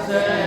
Say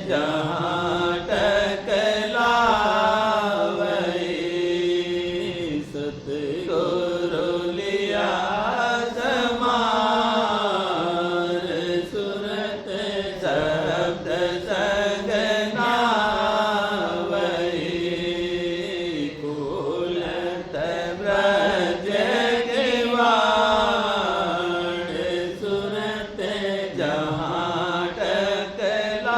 जहाँ टकलावै सतगुरु लिया समार सुरत शब्द संग नावै कुलत ब्रज किवाड़ सुरत जहाँ टकलावै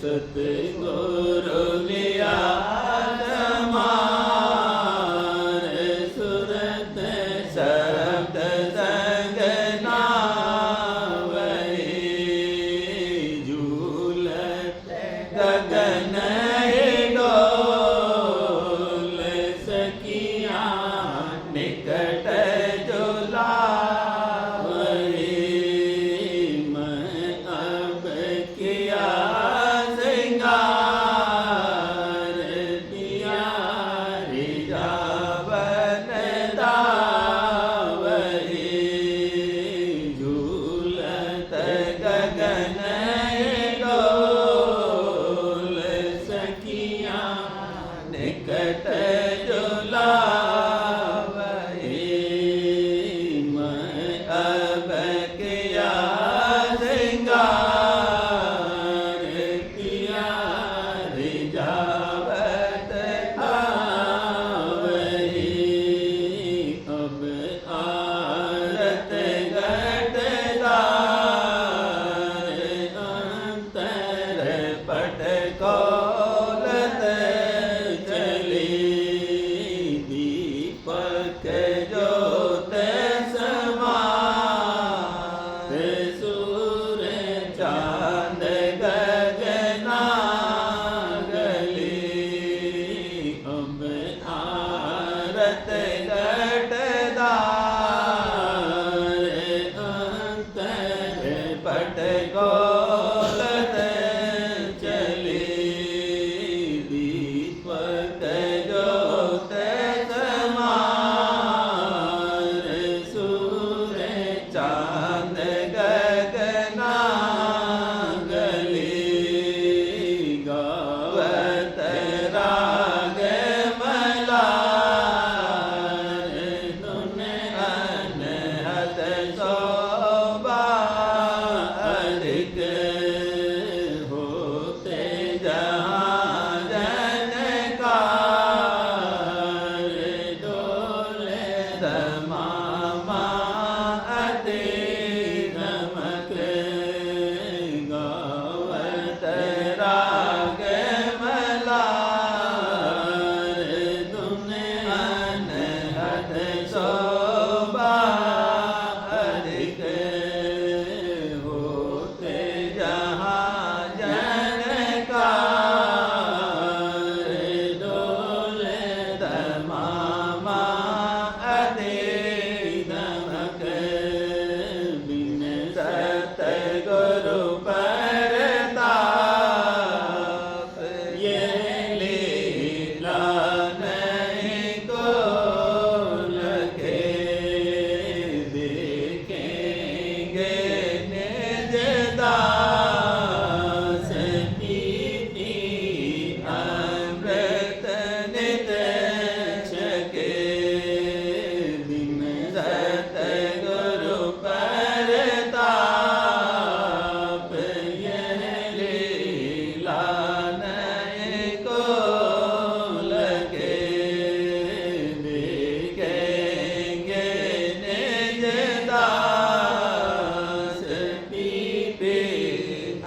सतगुरु लिया समार सुरत शब्द संग नावै झूलत गगन डोल सखिया निकट झुलावै मैं अब किया सिंगार दिया रिझावन दावै झूलत गगन डोल सखिया निकट झुलावै मैं अब किया सिंगार किया रिझावत आवै अब आरत घटदार अंतर पट कौलत चली दीपक ज्योत समार सूर चांद गगना गली अब आरत घटदार अंतर पट कौलत चली दीपक ज्योत समार सूर चांद गगना गली गावत राग मलार धुन अनहद शोभा अधिक होते जहाँ जनकार डोले दमामा अति नमक गावत राग मलार धुन अनहद शोभा अधिक होते जहाँ जनकार डोले दमामा अति नमक बिन सतगुरु परताप ये लीला नहीं को लगे देखेंगे निज दास पीती अमृत नित छके बिन सतगुरु परताप यह लीला नहीं को लगे देखेंगे निज दास पीते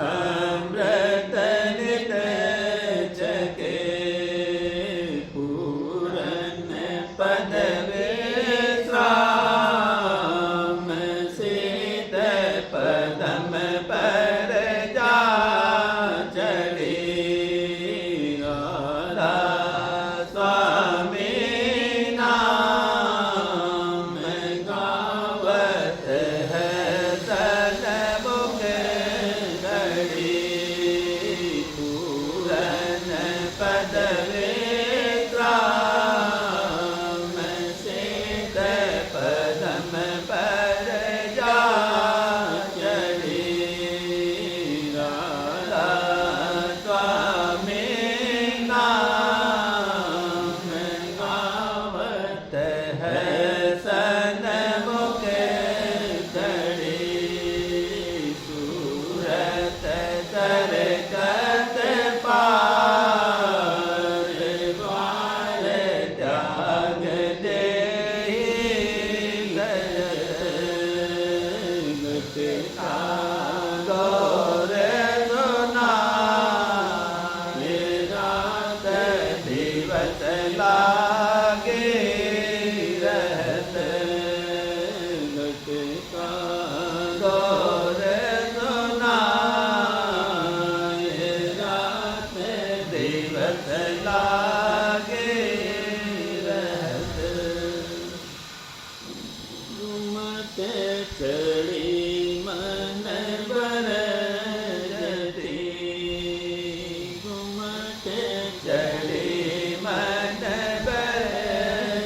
अमृत नित छके पूरन पद विश्राम सीत पदम पर जा चढ़ी राधा स्वामी नाम गावत है सनमुख घड़ी पूरन पद विश्राम सीत पदम पर जा चढ़ी तरकत पार द्वार त्याग देहि गत का गौर सुनाए रात दिवस लागे रहत गत का गौर सुनाए रात दिवस लागे रहत घुमत चढ़ी मन बरजती घुमत चढ़ी मन बरजती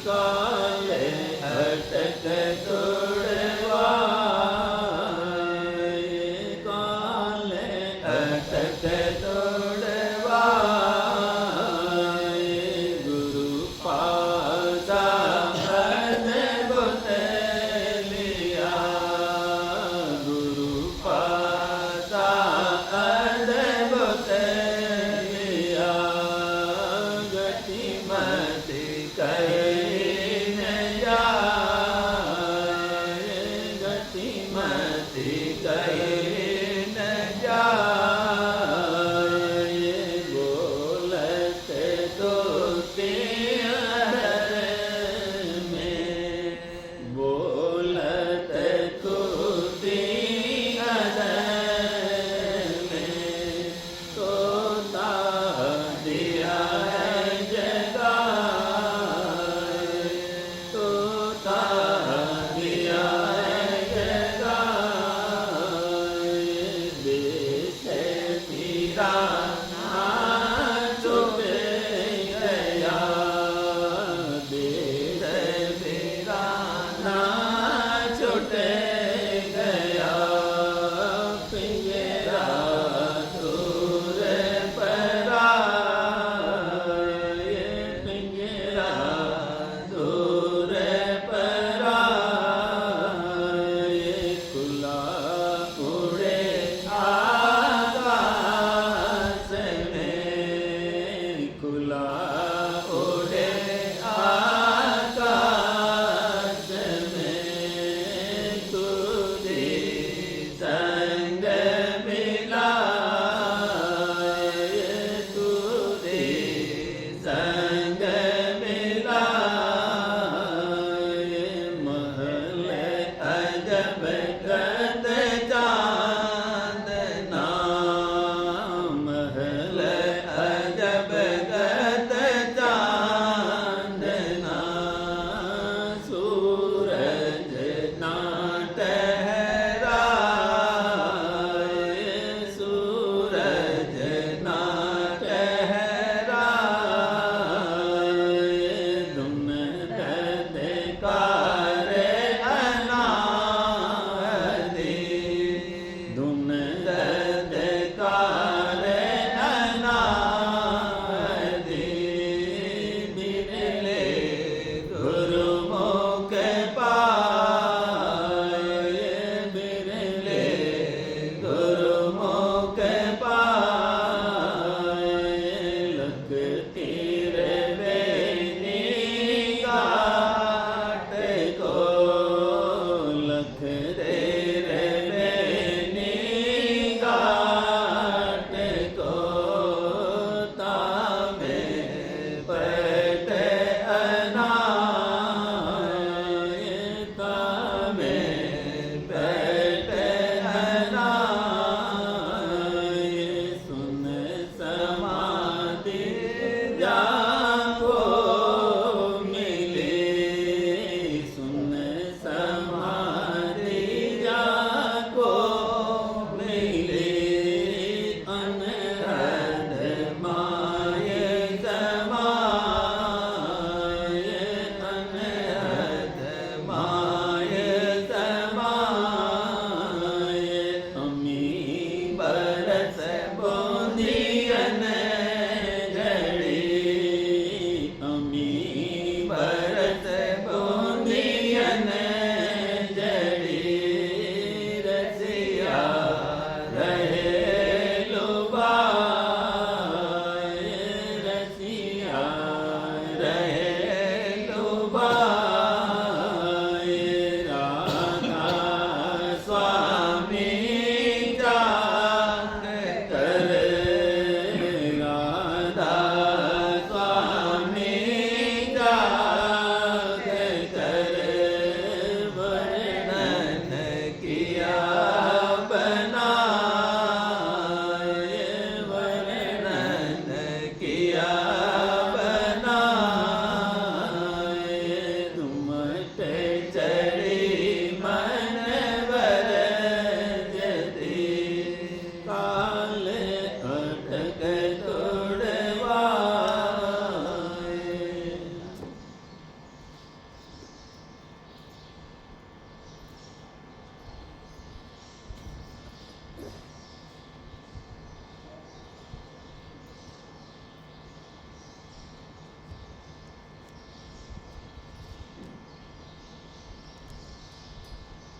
काल अटक तोड़वाए काल अटक तोड़वाए गुरु पासा अद्भुत लिया गुरु पासा अद्भुत लिया गति मति कहीं न जाए गति मति कहीं न जाए बोलत तो तेर में बोलत तो तेर में तोता दिया है जगाए तोता दिया है जगाए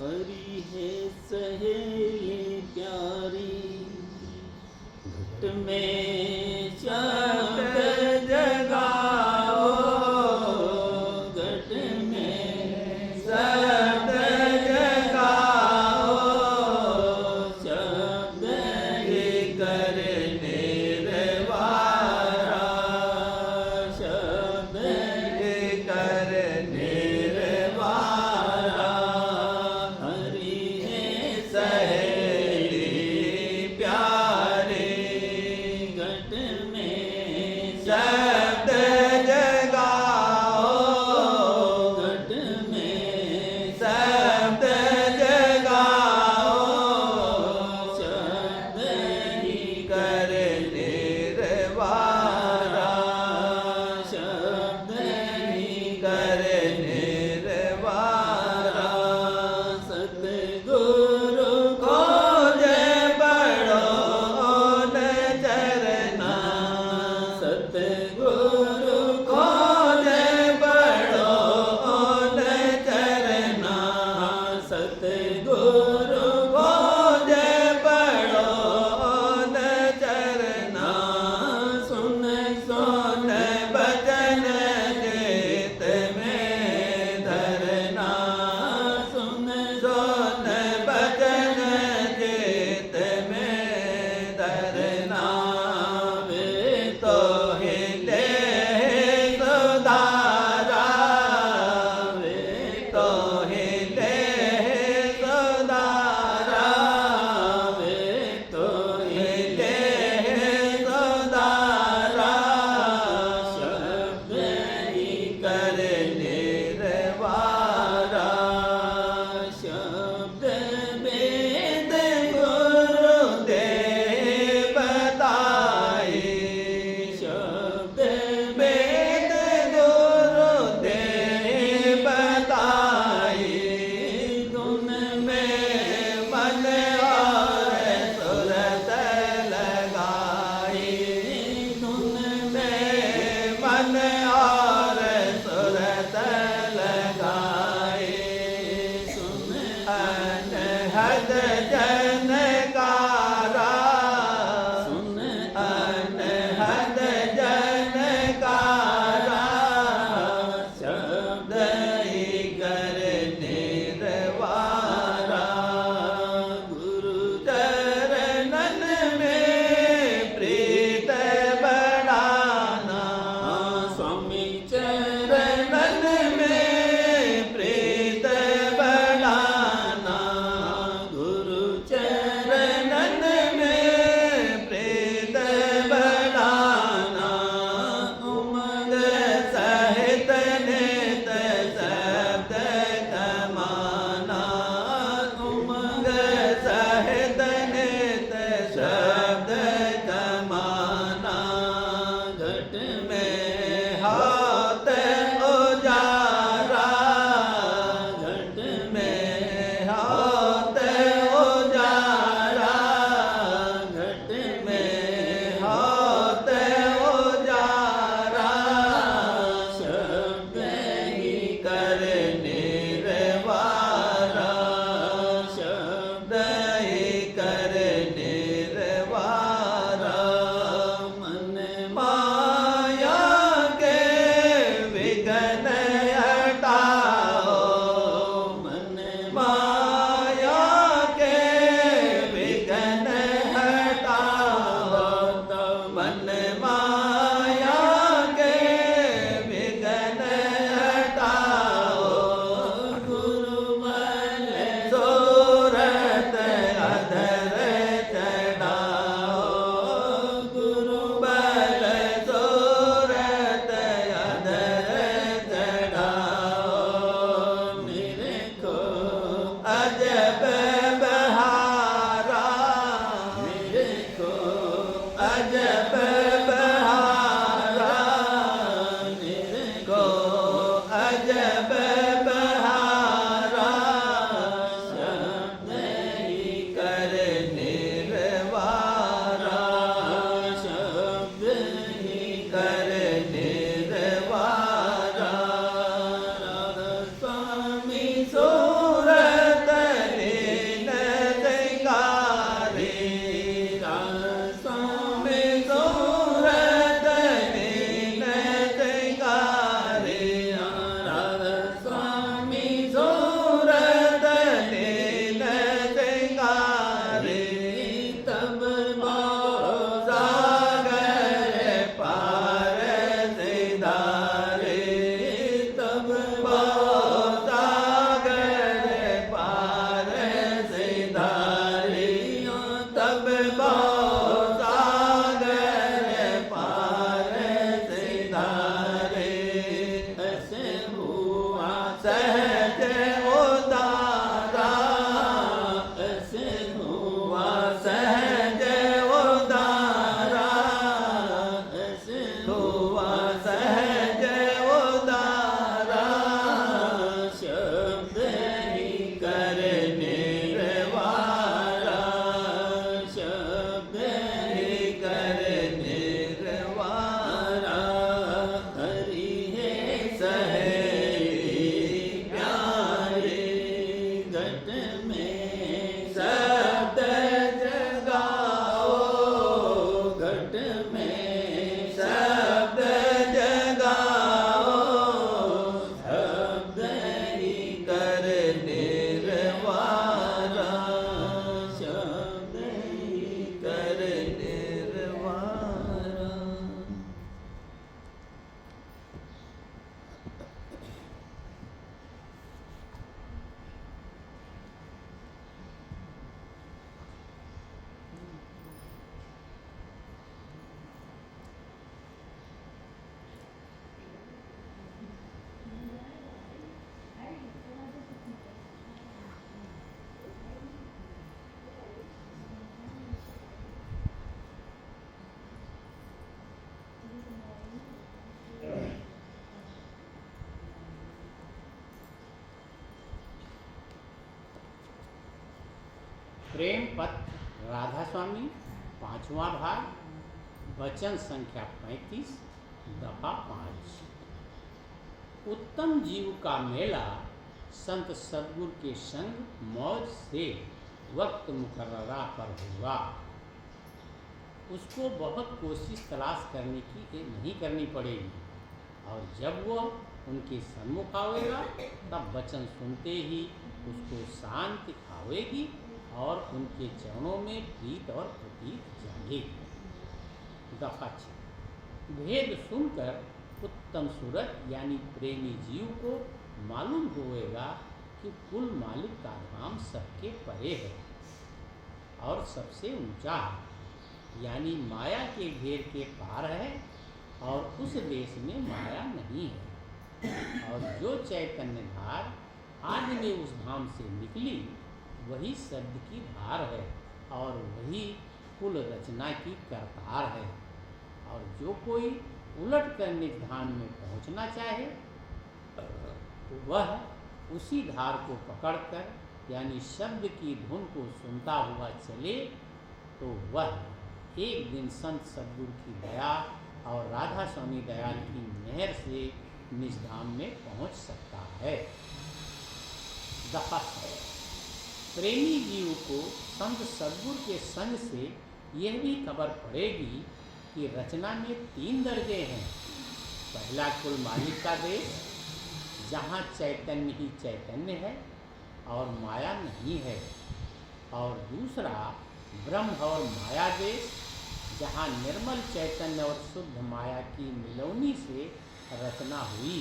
हरि है सहेली प्यारी घट में शब्द जगाओ घट में शब्द जगाओ शब्द ही कर निर्वारा शब्द ही कर निर्वारा हरि है सहेली प्यारे घट में शब्द जगाओ घट में शब्द जगाओ शब्द ही कर निर्वारा शब्द ही कर निर्वारा सतगुरु खोज बड़ो न चरना सतगुरु खोज बड़ो न चरना सतगुरु खोज बड़ो न चरना सुन सुन बचन चित में धरना सुन सुन बचन चित में धरना वे तो हिले सुधारा वे तो हिले सुधारा वे तो हिले सुधारा शब्द ही कर निर्वारा शब्द वेद गुरुदेव बताए शब्द वेद गुरुदेव बताए धुन में मन और सुरत लगाए धुन में मन और सुरत लगाए सुन अनहद जनकारा सुन अनहद जनकारा शब्द ही कर निर्वारा गुरु चरणन में प्रीत बढ़ाना स्वामी चरणन में प्रीत बढ़ाना गुरु चरणन में प्रीत बढ़ाना उमंग सहित नित शब्द कमाना उमंग सहित नित शब्द कमाना घट में हाथ उजारा घट में हाथ उजारा घट में हाथ उजारा शब्द ही कर निर्वारा शब्द ही कर निर्वारा मन माया के विघ्न हटाओ मन माया के विघ्न हटाओ तो मन माया के विघ्न हटाओ गुरु बल सूरत अधर चढ़ाओ गुरु बल सूरत अधर चढ़ाओ मेरे को अजब बहारा मेरे को अजब बहारा मेरे को अजब बहारा शब्द ही कर निर्वारा शब्द ही कर निर्वारा राधा स्वामी सूरत बहुत सागर पार सिधारे, ऐसे हुआ सहज उतारा, ऐसे हुआ सहज उतारा, ऐसे हुआ सहज उतारा, शब्द ही करे निर्वारा, शब्द ही करे निर्वारा, हरि है सहेली प्यारे, घट में शब्द जगाओ, घट में शब्द जगाओ, शब्द ही कर निर्वारा, शब्द ही कर निर्वारा। प्रेम पत्र राधा स्वामी, 5वां भाग, वचन संख्या 35, दफा 5। उत्तम जीव का मेला संत सद्गुरु के संग मौज से वक्त मुकर्ररा पर हुआ। उसको बहुत कोशिश तलाश करने की नहीं करनी पड़ेगी, और जब वह उनके सन्मुख आवेगा तब वचन सुनते ही उसको शांति आवेगी और उनके चरणों में प्रीत और प्रतीत जागेगी। दफा 6। भेद सुनकर उत्तम सूरत यानी प्रेमी जीव को मालूम होएगा कि कुल मालिक का धाम सबके परे है और सबसे ऊंचा है, यानी माया के घेर के पार है और उस देश में माया नहीं है। और जो चैतन्य धार आदि में उस धाम से निकली वही शब्द की धार है और वही कुल रचना की करतार है। और जो कोई उलट कर निज धाम में पहुंचना चाहे वह उसी धार को पकड़कर यानी शब्द की धुन को सुनता हुआ चले तो वह एक दिन संत सद्गुरु की दया और राधा स्वामी दयाल की मेहर से निज धाम में पहुंच सकता है। दफा 6। प्रेमी जीव को संत सद्गुरु के संग से यह भी खबर पड़ेगी कि रचना में 3 दर्जे हैं। पहला कुल मालिक का देश जहाँ चैतन्य ही चैतन्य है और माया नहीं है, और दूसरा ब्रह्म और माया देश जहाँ निर्मल चैतन्य और शुद्ध माया की मिलौनी से रचना हुई,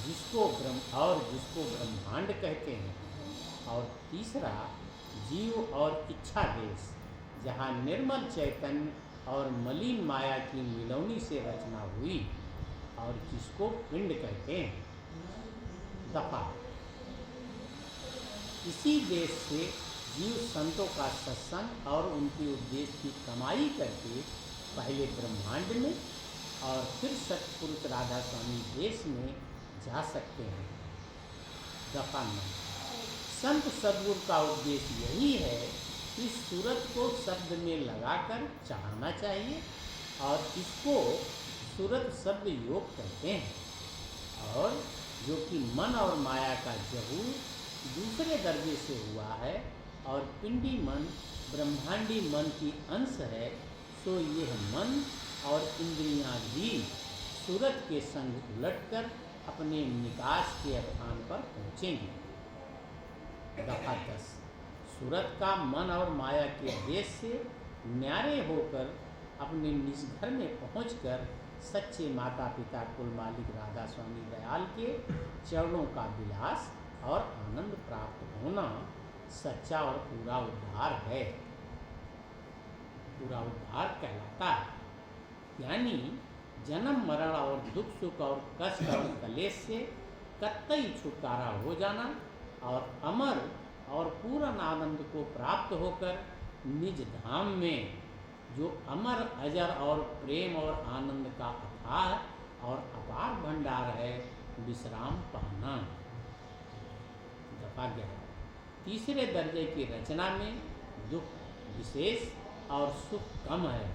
जिसको ब्रह्मांड कहते हैं। और तीसरा जीव और इच्छा देश जहाँ निर्मल चैतन्य और मलिन माया की मिलौनी से रचना हुई और जिसको पिंड कहते हैं। दफा। इसी देश से जीव संतों का सत्संग और उनके उपदेश की कमाई करके पहले ब्रह्मांड में और फिर सतपुरुष राधा स्वामी देश में जा सकते हैं। दफा 9। संत सद्गुरु का उद्देश्य यही है कि सूरत को शब्द में लगाकर चढ़ाना चाहिए और इसको सूरत शब्द योग कहते हैं, और जो कि मन और माया का जहूर दूसरे दर्जे से हुआ है और पिंडी मन ब्रह्मांडी मन की अंश है, सो यह मन और इंद्रियां भी सूरत के संग उलटकर अपने निकास के स्थान पर पहुँचेंगी। दफा 10। सूरत का मन और माया के देश से न्यारे होकर अपने निज घर में पहुंचकर सच्चे माता पिता कुल मालिक राधा स्वामी दयाल के चरणों का विलास और आनंद प्राप्त होना सच्चा और पूरा उद्धार है। पूरा उद्धार कहलाता है। यानी जन्म मरण और दुख सुख और कष्ट और कलेश से कतई छुटकारा हो जाना और अमर और पूर्ण आनंद को प्राप्त होकर निज धाम में जो अमर अजर और प्रेम और आनंद का अथाह और अपार भंडार है विश्राम पाना। दफा 11। तीसरे दर्जे की रचना में दुख विशेष और सुख कम है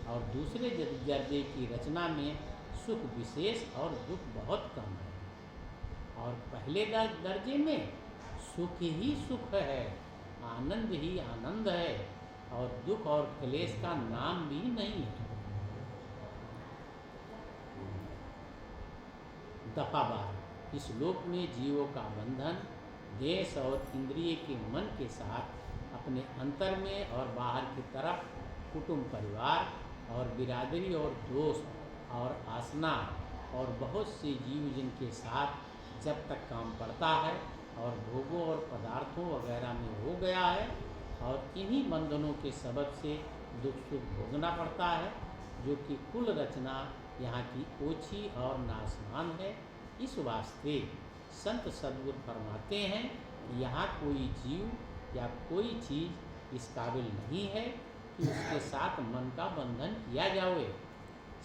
और दूसरे दर्जे की रचना में सुख विशेष और दुख बहुत कम है। और पहले दर्जे में सुख ही सुख है, आनंद ही आनंद है और दुख और क्लेश का नाम भी नहीं है। दफा 12। इस लोक में जीवों का बंधन देश और इंद्रिय के मन के साथ अपने अंतर में और बाहर की तरफ कुटुंब परिवार और बिरादरी और दोस्त और आसना और बहुत से जीव जिनके साथ जब तक काम पड़ता है और भोगों और पदार्थों वगैरह में हो गया है और इन्हीं बंधनों के सबब से दुख सुख भोगना पड़ता है, जो कि कुल रचना यहाँ की ओछी और नासमान है। इस वास्ते संत सद्गुरु फरमाते हैं कि यहाँ कोई जीव या कोई चीज़ इस काबिल नहीं है कि उसके साथ मन का बंधन किया जाए।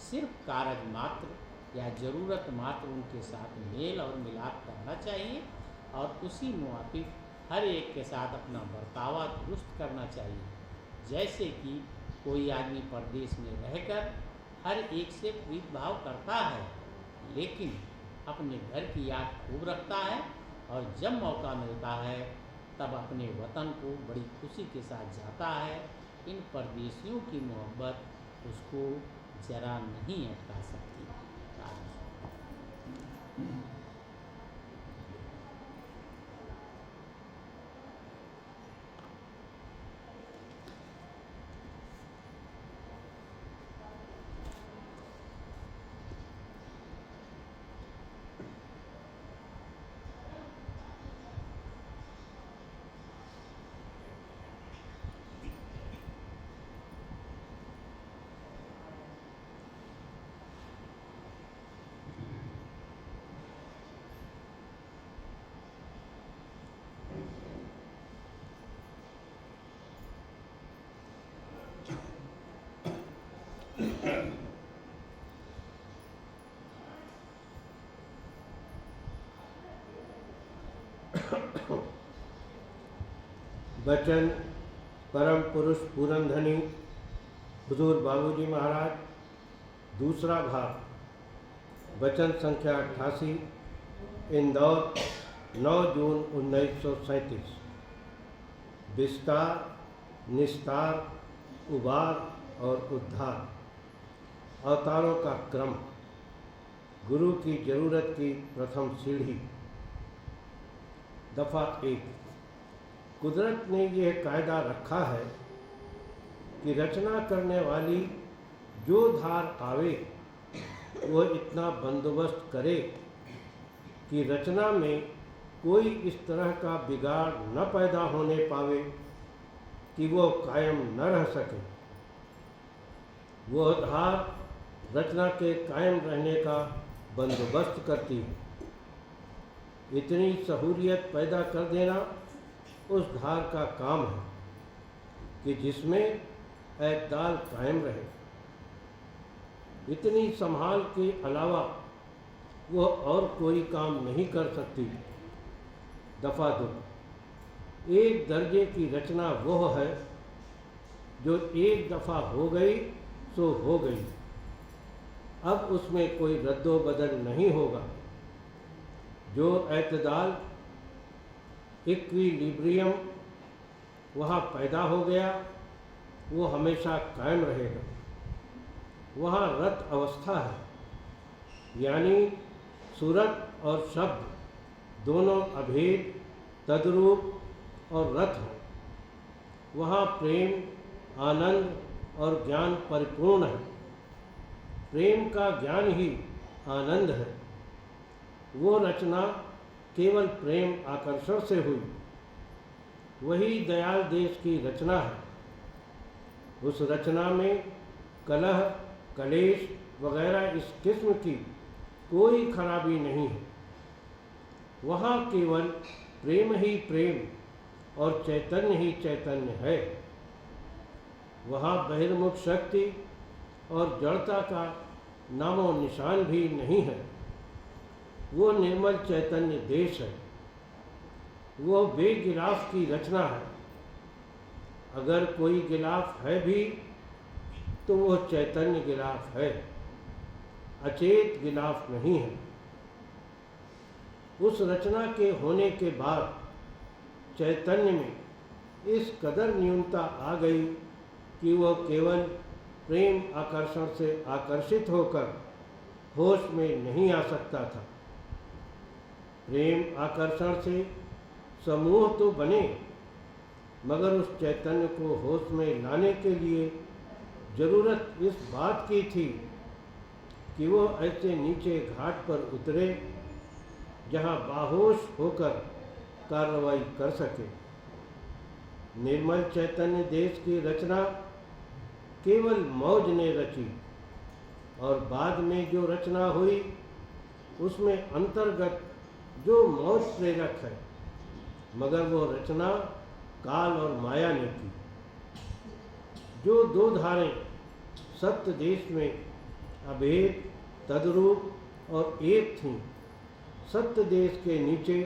सिर्फ कारज मात्र या ज़रूरत मात्र उनके साथ मेल और मिलाप करना चाहिए और उसी मुआफिक हर एक के साथ अपना बर्तावा दुरुस्त करना चाहिए। जैसे कि कोई आदमी परदेश में रहकर हर एक से प्रीत भाव करता है, लेकिन अपने घर की याद खूब रखता है और जब मौका मिलता है तब अपने वतन को बड़ी खुशी के साथ जाता है। इन परदेशियों की मोहब्बत उसको जरा नहीं अटका सकती। वचन परम पुरुष पूरनधनी हुजूर बाबूजी महाराज, दूसरा भाग, वचन संख्या 88, इंदौर, 9 जून 1937। विस्तार, निस्तार, उबार और उद्धार, अवतारों का क्रम, गुरु की जरूरत की प्रथम सीढ़ी। दफा 1। कुदरत ने यह कायदा रखा है कि रचना करने वाली जो धार आवे वह इतना बंदोबस्त करे कि रचना में कोई इस तरह का बिगाड़ न पैदा होने पावे कि वो कायम न रह सके। वह धार रचना के कायम रहने का बंदोबस्त करती है। इतनी सहूलियत पैदा कर देना उस धार का काम है कि जिसमें एतदाल कायम रहे। इतनी संभाल के अलावा वह और कोई काम नहीं कर सकती। दफा 2। एक दर्जे की रचना वह है जो एक दफ़ा हो गई सो हो गई, अब उसमें कोई रद्दो बदल नहीं होगा। जो एतदाल इक्विलिब्रियम वहाँ पैदा हो गया वो हमेशा कायम रहेगा। वहाँ रत अवस्था है, यानी सूरत और शब्द दोनों अभेद, तद्रूप और रत हैं। वहाँ प्रेम, आनंद और ज्ञान परिपूर्ण है। प्रेम का ज्ञान ही आनंद है। वो रचना केवल प्रेम आकर्षण से हुई, वही दयाल देश की रचना है। उस रचना में कलह, कलेश वगैरह इस किस्म की कोई खराबी नहीं है। वहाँ केवल प्रेम ही प्रेम और चैतन्य ही चैतन्य है। वहाँ बहिर्मुख शक्ति और जड़ता का नामो निशान भी नहीं है। वो निर्मल चैतन्य देश है। वो बेगिलाफ की रचना है। अगर कोई गिलाफ है भी तो वो चैतन्य गिलाफ है, अचेत गिलाफ नहीं है। उस रचना के होने के बाद चैतन्य में इस कदर न्यूनता आ गई कि वह केवल प्रेम आकर्षण से आकर्षित होकर होश में नहीं आ सकता था। प्रेम आकर्षण से समूह तो बने, मगर उस चैतन्य को होश में लाने के लिए जरूरत इस बात की थी कि वो ऐसे नीचे घाट पर उतरे जहाँ बाहोश होकर कार्रवाई कर सके। निर्मल चैतन्य देश की रचना केवल मौज ने रची और बाद में जो रचना हुई उसमें अंतर्गत जो मौज प्रेरक है, मगर वो रचना काल और माया ने की। जो दो धारें सत्य देश में अभेद, तद्रूप और एक थीं, सत्य देश के नीचे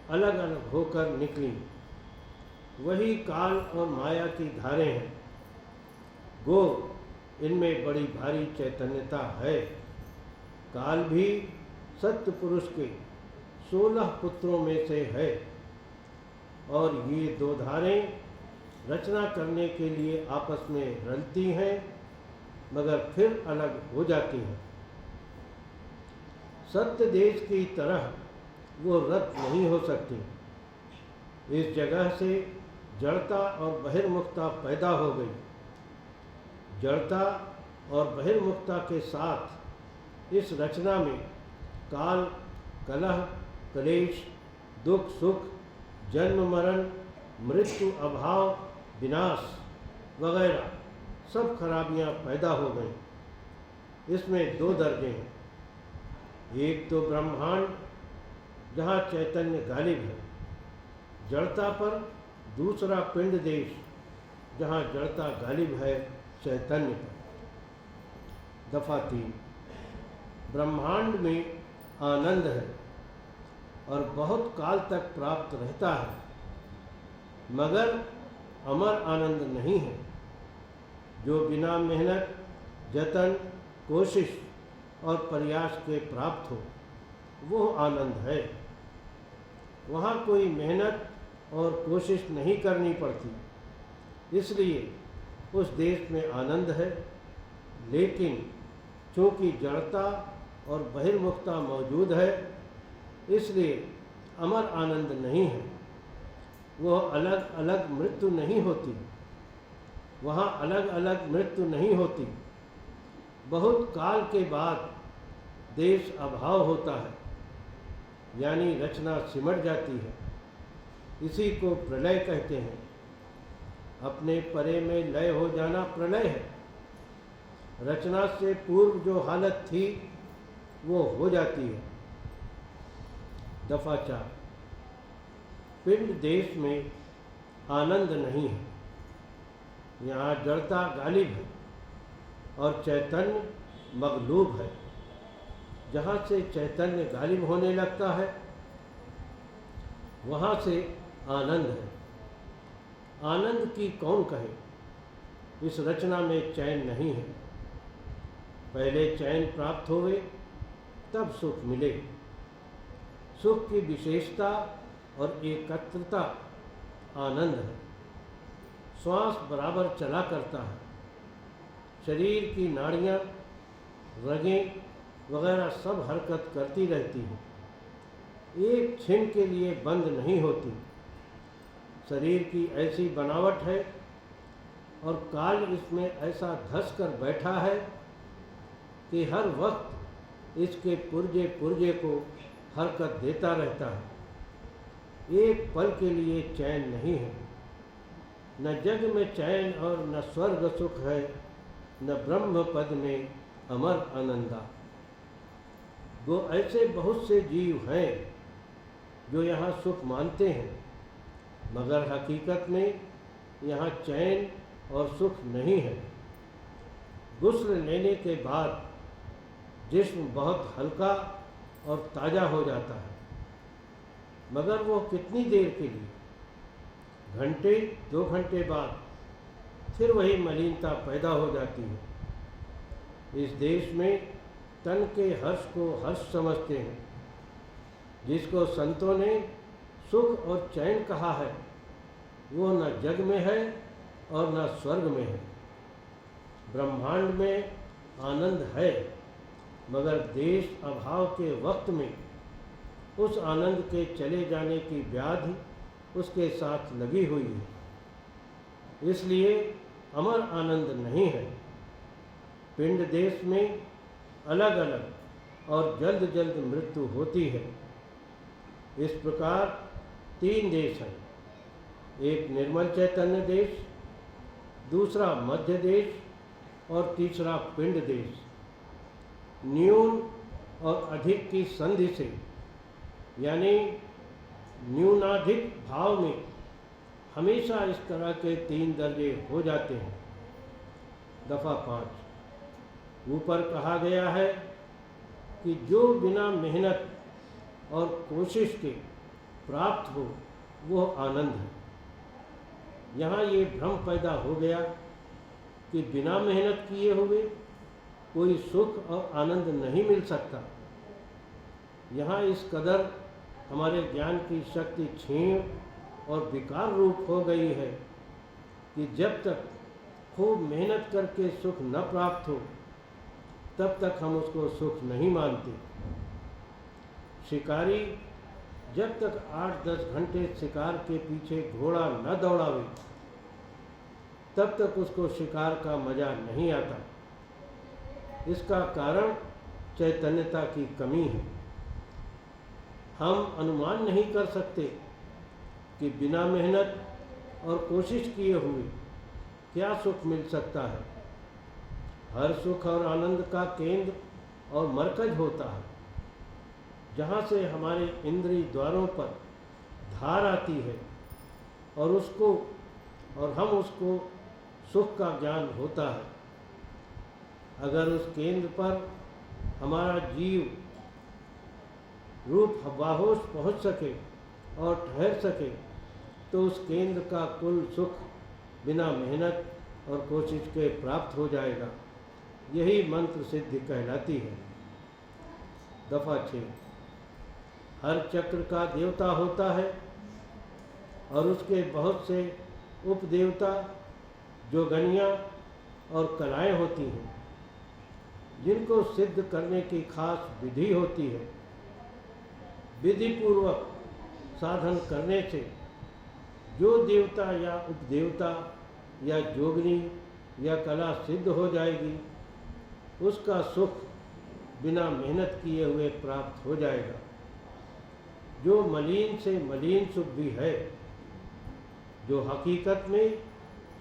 अलग अलग होकर निकली, वही काल और माया की धारें हैं। गो इनमें बड़ी भारी चैतन्यता है। काल भी सत्य पुरुष के 16 पुत्रों में से है और ये दो धारें रचना करने के लिए आपस में रलती हैं, मगर फिर अलग हो जाती हैं। सत्य देश की तरह वो रत नहीं हो सकती। इस जगह से जड़ता और बहिर्मुखता पैदा हो गई। जड़ता और बहिर्मुखता के साथ इस रचना में काल, कलह, क्लेश, दुख, सुख, जन्म, मरण, मृत्यु, अभाव, विनाश वगैरह सब खराबियां पैदा हो गईं। इसमें दो दर्जे हैं। एक तो ब्रह्मांड जहाँ चैतन्य गालिब है जड़ता पर, दूसरा पिंड देश जहाँ जड़ता गालिब है चैतन्य पर। दफा 3। ब्रह्मांड में आनंद है और बहुत काल तक प्राप्त रहता है, मगर अमर आनंद नहीं है जो बिना मेहनत, जतन, कोशिश और प्रयास के प्राप्त हो। वो आनंद है। वहाँ कोई मेहनत और कोशिश नहीं करनी पड़ती, इसलिए उस देश में आनंद है। लेकिन चूँकि जड़ता और बहिर्मुखता मौजूद है, इसलिए अमर आनंद नहीं है। वह अलग अलग मृत्यु नहीं होती। वहाँ अलग अलग मृत्यु नहीं होती। बहुत काल के बाद देश अभाव होता है, यानी रचना सिमट जाती है। इसी को प्रलय कहते हैं। अपने परे में लय हो जाना प्रलय है। रचना से पूर्व जो हालत थी वो हो जाती है। दफा 4। पिंड देश में आनंद नहीं है। यहाँ जड़ता गालिब है और चैतन्य मगलूब है। जहाँ से चैतन्य गालिब होने लगता है वहाँ से आनंद है। आनंद की कौन कहे? इस रचना में चैन नहीं है। पहले चैन प्राप्त होवे तब सुख मिले। सुख की विशेषता और एकत्रता आनंद है। श्वास बराबर चला करता है। शरीर की नाड़ियाँ, रगें वगैरह सब हरकत करती रहती हैं। एक क्षण के लिए बंद नहीं होती। शरीर की ऐसी बनावट है और काल इसमें ऐसा धंस कर बैठा है कि हर वक्त इसके पुर्जे पुर्जे को हरकत देता रहता है। एक पल के लिए चैन नहीं है। न जग में चैन और न स्वर्ग सुख है, न ब्रह्म पद में अमर आनंदा। वो ऐसे बहुत से जीव हैं जो यहाँ सुख मानते हैं, मगर हकीकत में यहाँ चैन और सुख नहीं है। गुस्ल लेने के बाद जिस्म बहुत हल्का और ताज़ा हो जाता है, मगर वो कितनी देर के लिए, घंटे 2 घंटे बाद फिर वही मलिनता पैदा हो जाती है। इस देश में तन के हर्ष को हर्ष समझते हैं, जिसको संतों ने सुख और चैन कहा है, वो न जग में है और न स्वर्ग में है। ब्रह्मांड में आनंद है, मगर देश अभाव के वक्त में उस आनंद के चले जाने की व्याधि उसके साथ लगी हुई है, इसलिए अमर आनंद नहीं है। पिंड देश में अलग अलग और जल्द जल्द मृत्यु होती है। इस प्रकार 3 देश हैं, एक निर्मल चैतन्य देश, दूसरा मध्य देश और तीसरा पिंड देश। न्यून और अधिक की संधि से, यानी न्यूनाधिक भाव में हमेशा इस तरह के 3 दर्जे हो जाते हैं। दफ़ा 5 ऊपर कहा गया है कि जो बिना मेहनत और कोशिश के प्राप्त हो वो आनंद है। यहाँ ये भ्रम पैदा हो गया कि बिना मेहनत किए हुए कोई सुख और आनंद नहीं मिल सकता। यहाँ इस कदर हमारे ज्ञान की शक्ति क्षीण और विकार रूप हो गई है कि जब तक खूब मेहनत करके सुख न प्राप्त हो तब तक हम उसको सुख नहीं मानते। शिकारी जब तक 8-10 घंटे शिकार के पीछे घोड़ा न दौड़ावे तब तक उसको शिकार का मजा नहीं आता। इसका कारण चैतन्यता की कमी है। हम अनुमान नहीं कर सकते कि बिना मेहनत और कोशिश किए हुए क्या सुख मिल सकता है। हर सुख और आनंद का केंद्र और मरकज होता है, जहाँ से हमारे इंद्रिय द्वारों पर धार आती है और हम उसको सुख का ज्ञान होता है। अगर उस केंद्र पर हमारा जीव रूप बाहोश पहुँच सके और ठहर सके तो उस केंद्र का कुल सुख बिना मेहनत और कोशिश के प्राप्त हो जाएगा। यही मंत्र सिद्धि कहलाती है। दफ़ा 6 हर चक्र का देवता होता है और उसके बहुत से उपदेवता जोगनियाँ और कलाएँ होती हैं, जिनको सिद्ध करने की खास विधि होती है। विधि पूर्वक साधन करने से जो देवता या उपदेवता या जोगनी या कला सिद्ध हो जाएगी, उसका सुख बिना मेहनत किए हुए प्राप्त हो जाएगा। जो मलिन से मलिन सुख भी है, जो हकीकत में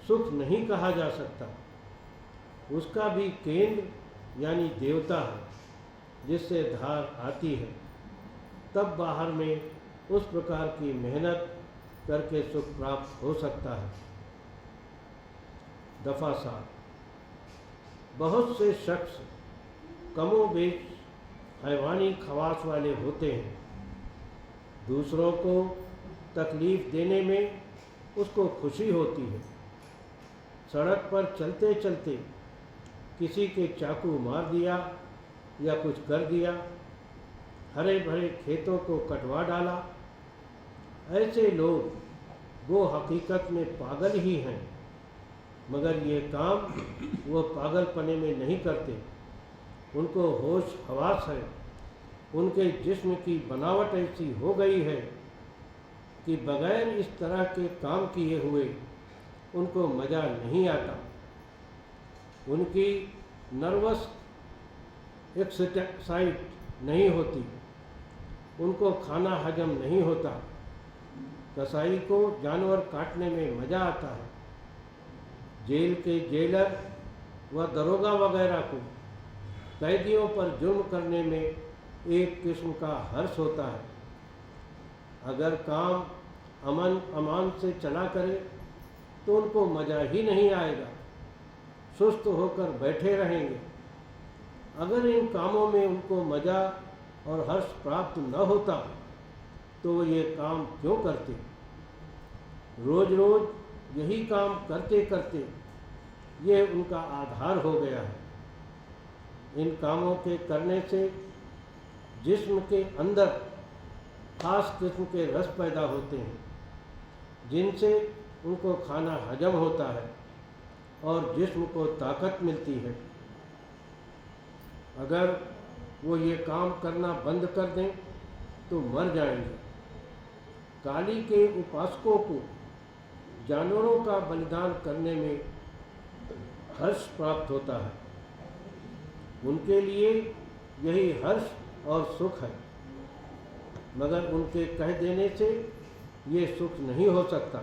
सुख नहीं कहा जा सकता, उसका भी केंद्र यानी देवता है, जिससे धार आती है। तब बाहर में उस प्रकार की मेहनत करके सुख प्राप्त हो सकता है। दफ़ा 7 बहुत से शख्स कमोबेश हैवानी खवास वाले होते हैं। दूसरों को तकलीफ़ देने में उसको खुशी होती है। सड़क पर चलते चलते किसी के चाकू मार दिया या कुछ कर दिया, हरे भरे खेतों को कटवा डाला। ऐसे लोग वो हकीकत में पागल ही हैं, मगर ये काम वो पागलपने में नहीं करते। उनको होश हवास है। उनके जिस्म की बनावट ऐसी हो गई है कि बगैर इस तरह के काम किए हुए उनको मज़ा नहीं आता। उनकी नर्वस एक्साइट नहीं होती, उनको खाना हजम नहीं होता। कसाई को जानवर काटने में मज़ा आता है, जेल के जेलर व दरोगा वगैरह को कैदियों पर जुर्म करने में एक किस्म का हर्ष होता है। अगर काम अमन अमान से चला करे तो उनको मज़ा ही नहीं आएगा, सुस्त होकर बैठे रहेंगे। अगर इन कामों में उनको मज़ा और हर्ष प्राप्त न होता तो वो ये काम क्यों करते? रोज रोज यही काम करते करते ये उनका आधार हो गया है। इन कामों के करने से जिस्म के अंदर खास किस्म के रस पैदा होते हैं, जिनसे उनको खाना हजम होता है और जिस्म को ताकत मिलती है। अगर वो ये काम करना बंद कर दें तो मर जाएंगे। काली के उपासकों को जानवरों का बलिदान करने में हर्ष प्राप्त होता है। उनके लिए यही हर्ष और सुख है, मगर उनके कह देने से ये सुख नहीं हो सकता।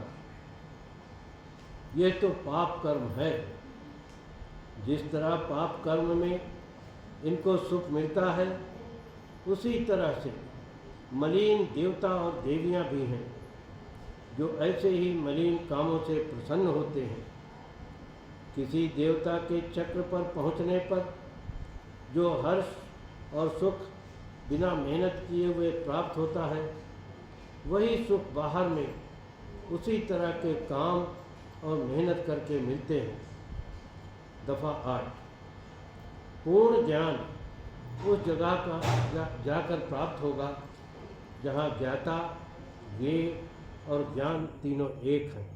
ये तो पाप कर्म है। जिस तरह पाप कर्म में इनको सुख मिलता है, उसी तरह से मलिन देवता और देवियां भी हैं जो ऐसे ही मलिन कामों से प्रसन्न होते हैं। किसी देवता के चक्र पर पहुंचने पर जो हर्ष और सुख बिना मेहनत किए हुए प्राप्त होता है, वही सुख बाहर में उसी तरह के काम और मेहनत करके मिलते हैं। दफ़ा 8। पूर्ण ज्ञान उस जगह का जाकर प्राप्त होगा जहाँ ज्ञाता, ज्ञेय और ज्ञान तीनों एक हैं।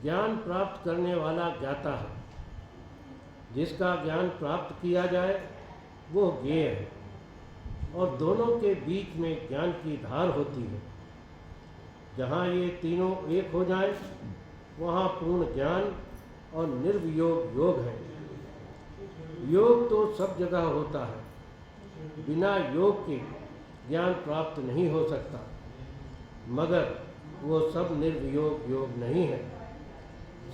ज्ञान प्राप्त करने वाला ज्ञाता है। जिसका ज्ञान प्राप्त किया जाए वो ज्ञेय है, और दोनों के बीच में ज्ञान की धार होती है। जहाँ ये तीनों एक हो जाए वहाँ पूर्ण ज्ञान और निर्वियोग योग है। योग तो सब जगह होता है, बिना योग के ज्ञान प्राप्त नहीं हो सकता, मगर वो सब निर्वियोग योग नहीं है।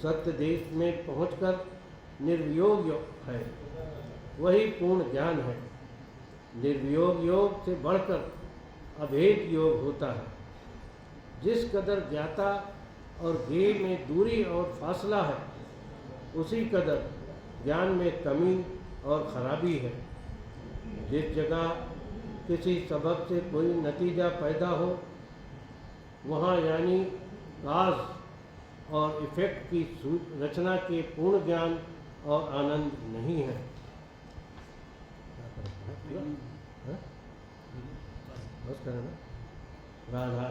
सत्य देश में पहुंचकर निर्वियोग योग है, वही पूर्ण ज्ञान है। निर्वियोग योग से बढ़कर अभेद योग होता है। जिस कदर ज्ञाता और ज्ञेय में दूरी और फासला है, उसी कदर ज्ञान में कमी और खराबी है। जिस जगह किसी सबब से कोई नतीजा पैदा हो, वहाँ यानी काज और इफेक्ट की रचना के पूर्ण ज्ञान और आनंद नहीं है। बस करें ना। राधा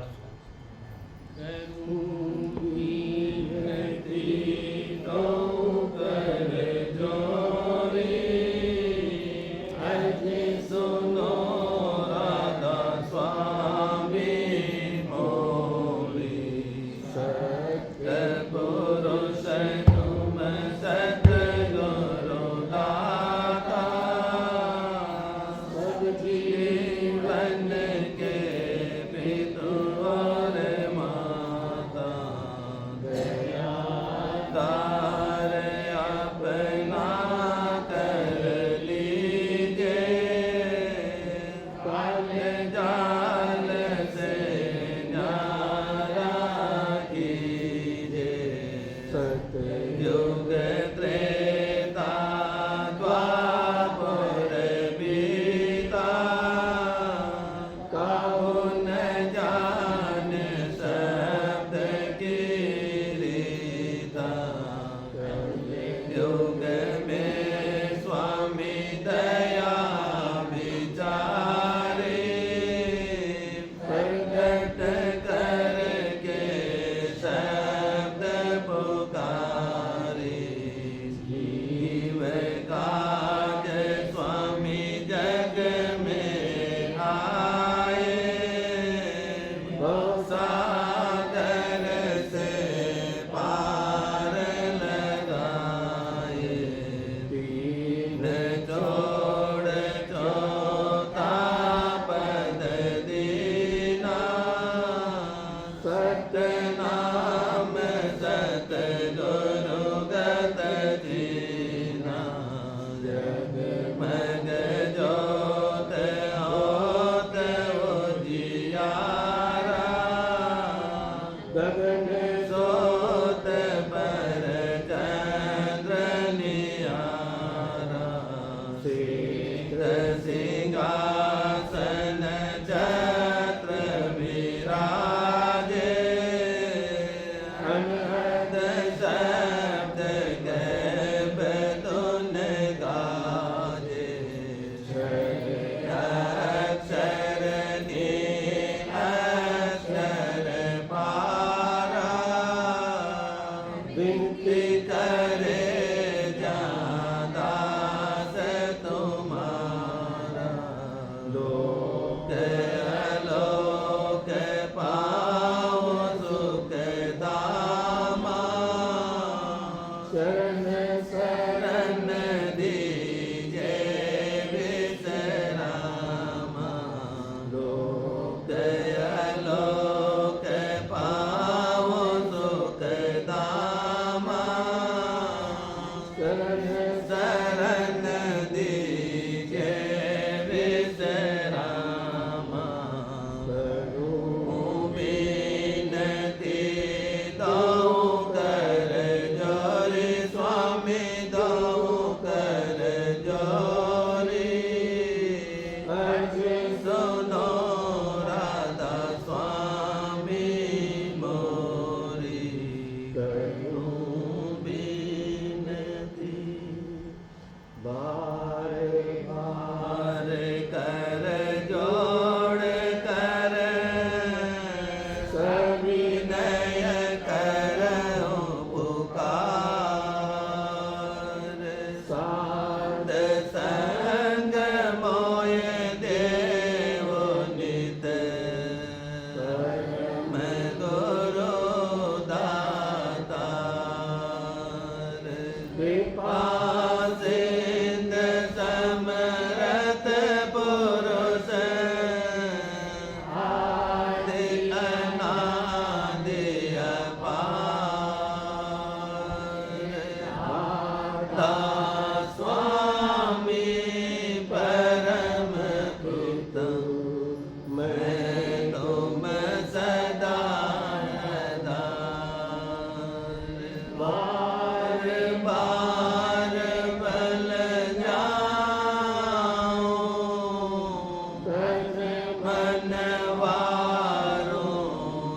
मनवारो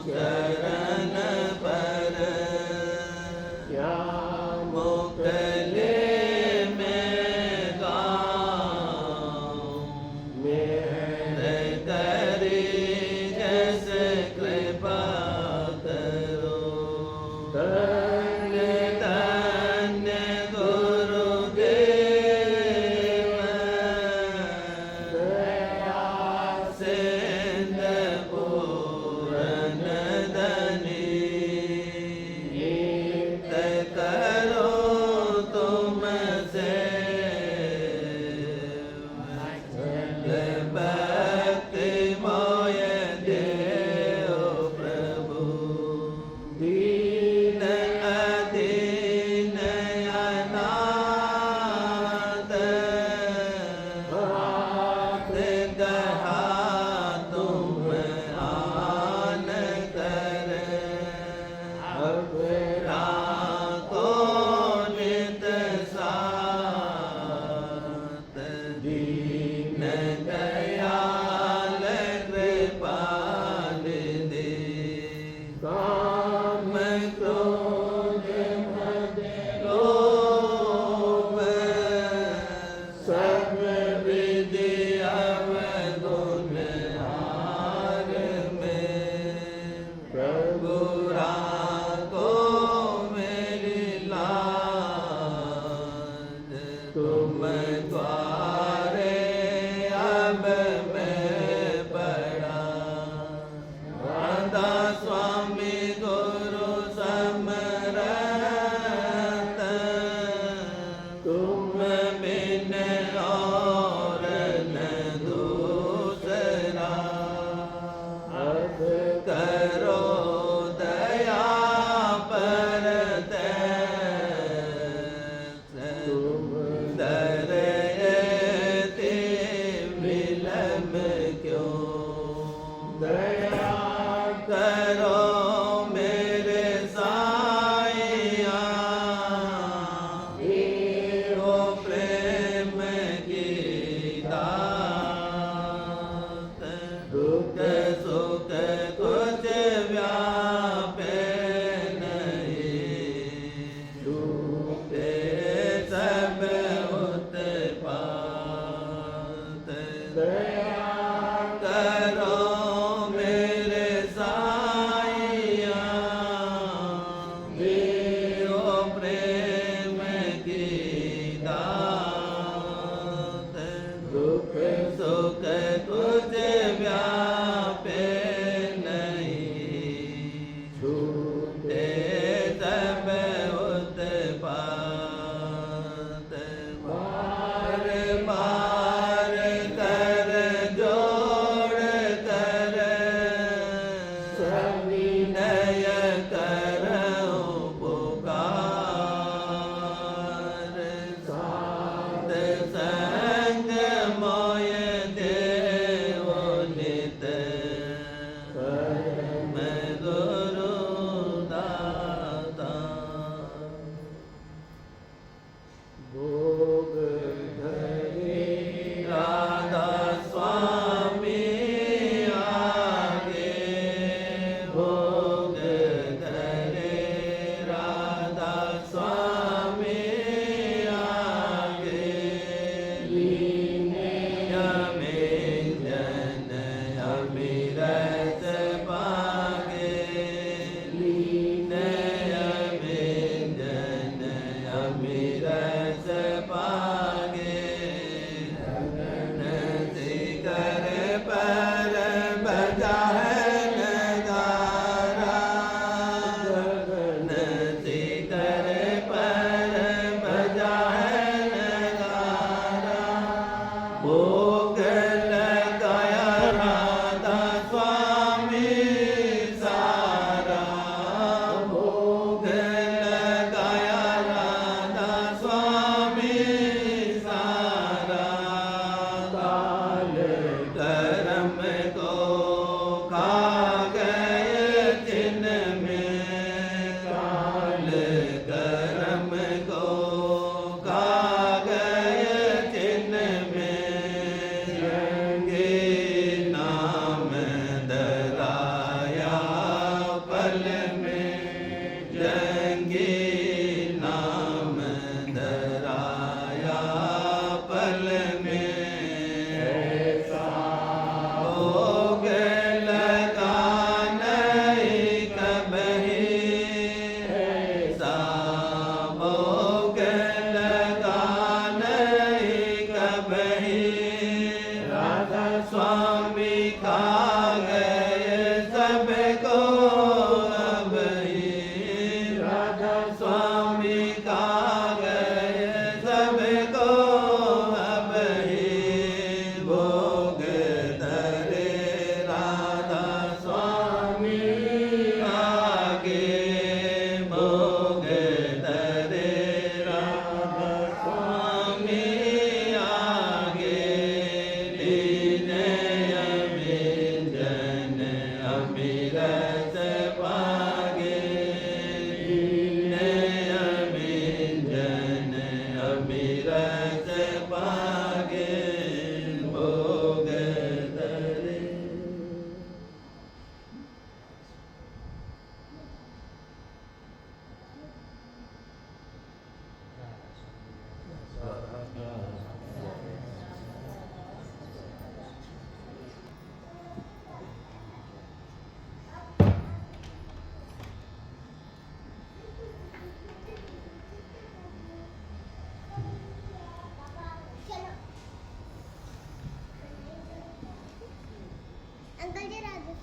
चरण पर क्या मोकले में गाऊं मैं करी जैसे कृपा करो धन्य धन्य गुरुदेव दया सिंध पूरन धनी गीत करो तुमसे भक्ति मोय देव प्रभु दीन अधीन अनाथ हाथ गहा तुम आन कर अब राखो नित साथ दीन दयाल कृपाल दे काम क्रोध मद लोभ सब विधि अवगुण हार में प्रभु राखो मेरी लाज तुम द्वारे अब मैं पड़ा राधा स्वामी गुरु समरत तुम बिन और न दूसरा अब करो दया पर तुम दरयते विलम्ब क्यों दया करो मेरे साईया हो प्रेम की दात दुख सुख कुछ व्यापे नहीं डूबे सब उत्पात दया करो मेरे साईया हो प्रेम की दात दुख सुख कुछ व्याप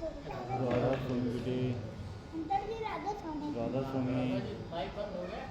राधा स्वामी बेटे राधा स्वामी माइक बंद हो गया।